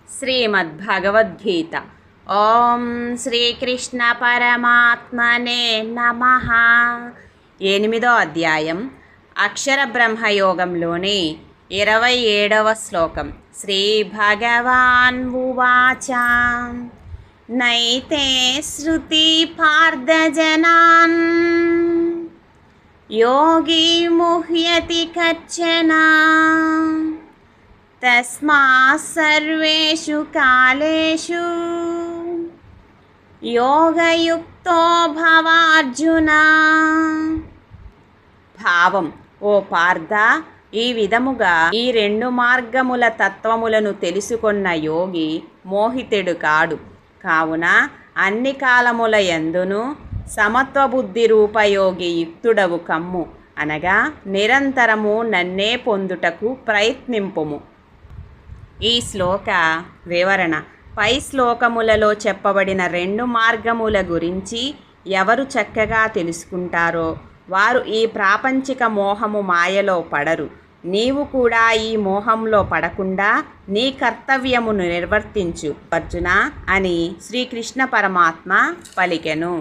శ్రీమద్భగవద్గీత. ఓం శ్రీకృష్ణ పరమాత్మనే నమః. 8వ అధ్యాయం అక్షర బ్రహ్మయోగంలోని 27వ శ్లోకం. శ్రీ భగవాన్ ఉవాచ నైతే శృతి పార్థజనాన్ యోగి ముహ్యతి కచ్చన తస్మాత్ సర్వేషు కాలేషు యోగయుక్తో భవ అర్జున. భావం: ఓ పార్థ, ఈ విధముగా ఈ 2 మార్గముల తత్వములను తెలుసుకొన్న యోగి మోహితుడు కాడు. కావున అన్ని కాలముల యందును సమత్వబుద్ధి రూపయోగి యుక్తుడవు కమ్ము, అనగా నిరంతరము నన్నే పొందుటకు ప్రయత్నింపుము. ఈ శ్లోక వివరణ. పై శ్లోకములలో చెప్పబడిన 2 మార్గముల గురించి ఎవరు చక్కగా తెలుసుకుంటారో వారు ఈ ప్రాపంచిక మోహము మాయలో పడరు. నీవు కూడా ఈ మోహంలో పడకుండా నీ కర్తవ్యమును నిర్వర్తించు అర్జున అని శ్రీకృష్ణ పరమాత్మ పలికెను.